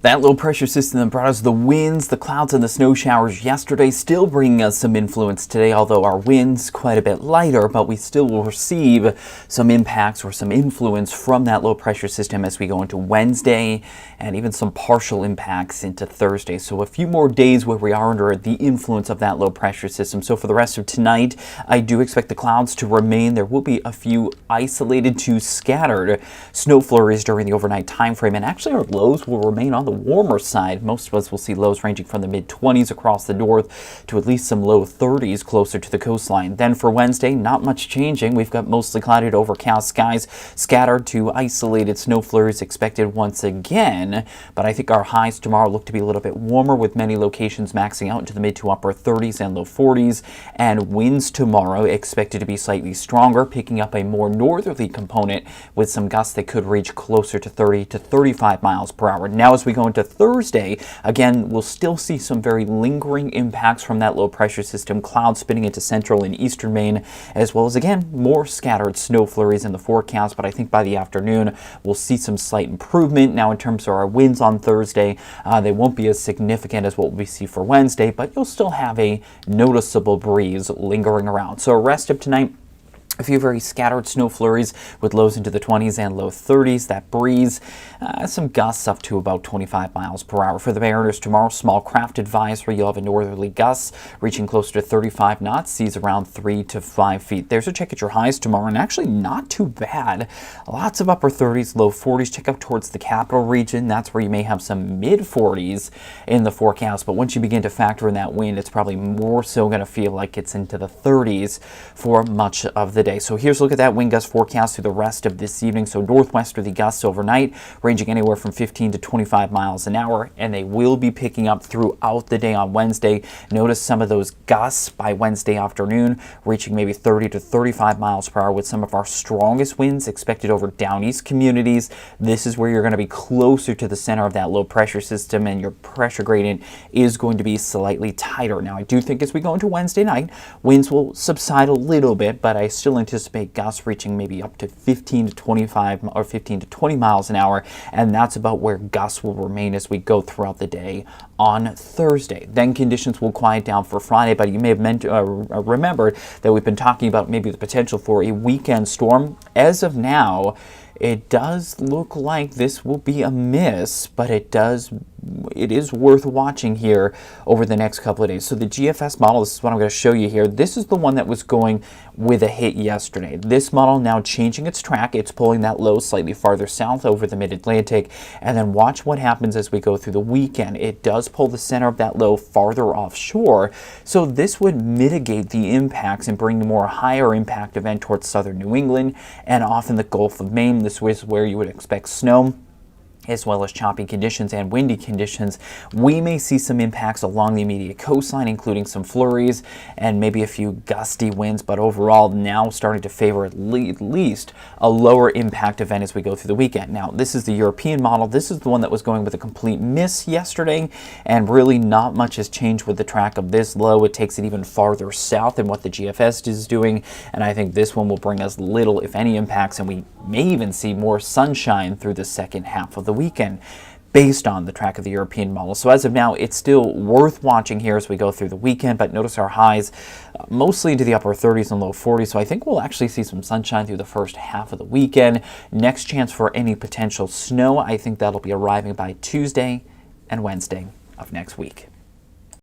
That low pressure system that brought us the winds, the clouds, and the snow showers yesterday still bringing us some influence today, although our winds quite a bit lighter, but we still will receive some impacts or some influence from that low pressure system as we go into Wednesday and even some partial impacts into Thursday. So a few more days where we are under the influence of that low pressure system. So for the rest of tonight, I do expect the clouds to remain. There will be a few isolated to scattered snow flurries during the overnight time frame, and actually our lows will remain on the warmer side. Most of us will see lows ranging from the mid-20s across the north to at least some low 30s closer to the coastline. Then for Wednesday, not much changing. We've got mostly clouded, overcast skies, scattered to isolated snow flurries expected once again. But I think our highs tomorrow look to be a little bit warmer, with many locations maxing out into the mid to upper 30s and low 40s. And winds tomorrow expected to be slightly stronger, picking up a more northerly component with some gusts that could reach closer to 30 to 35 miles per hour. Now as we go into Thursday, again, we'll still see some very lingering impacts from that low pressure system, clouds spinning into central and eastern Maine, as well as, again, more scattered snow flurries in the forecast. But I think by the afternoon, we'll see some slight improvement. Now, in terms of our winds on Thursday, they won't be as significant as what we see for Wednesday, but you'll still have a noticeable breeze lingering around. So rest of tonight, a few very scattered snow flurries with lows into the 20s and low 30s. That breeze, some gusts up to about 25 miles per hour. For the mariners tomorrow, small craft advisory. You'll have a northerly gusts reaching closer to 35 knots, seas around 3 to 5 feet. There's a check at your highs tomorrow, and actually not too bad. Lots of upper 30s, low 40s. Check up towards the capital region. That's where you may have some mid 40s in the forecast. But once you begin to factor in that wind, it's probably more so going to feel like it's into the 30s for much of the day. So here's a look at that wind gust forecast through the rest of this evening. So northwesterly gusts overnight, ranging anywhere from 15 to 25 miles an hour, and they will be picking up throughout the day on Wednesday. Notice some of those gusts by Wednesday afternoon, reaching maybe 30 to 35 miles per hour, with some of our strongest winds expected over down east communities. This is where you're going to be closer to the center of that low pressure system, and your pressure gradient is going to be slightly tighter. Now, I do think as we go into Wednesday night, winds will subside a little bit, but I still anticipate gusts reaching maybe up to 15 to 25 or 15 to 20 miles an hour, and that's about where gusts will remain as we go throughout the day on Thursday. Then conditions will quiet down for Friday, but you may have remembered that we've been talking about maybe the potential for a weekend storm. As of now, it does look like this will be a miss, but it is worth watching here over the next couple of days. So the GFS model, this is what I'm going to show you here. This is the one that was going with a hit yesterday. This model now changing its track. It's pulling that low slightly farther south over the mid-Atlantic. And then watch what happens as we go through the weekend. It does pull the center of that low farther offshore. So this would mitigate the impacts and bring a more higher impact event towards southern New England and off in the Gulf of Maine. This is where you would expect snow, as well as choppy conditions and windy conditions. We may see some impacts along the immediate coastline, including some flurries and maybe a few gusty winds, but overall now starting to favor at least a lower impact event as we go through the weekend. Now, this is the European model. This is the one that was going with a complete miss yesterday, and really not much has changed with the track of this low. It takes it even farther south than what the GFS is doing, and I think this one will bring us little, if any, impacts, and we may even see more sunshine through the second half of the weekend based on the track of the European model. So as of now, it's still worth watching here as we go through the weekend, but notice our highs mostly into the upper 30s and low 40s, so I think we'll actually see some sunshine through the first half of the weekend. Next chance for any potential snow, I think that'll be arriving by Tuesday and Wednesday of next week.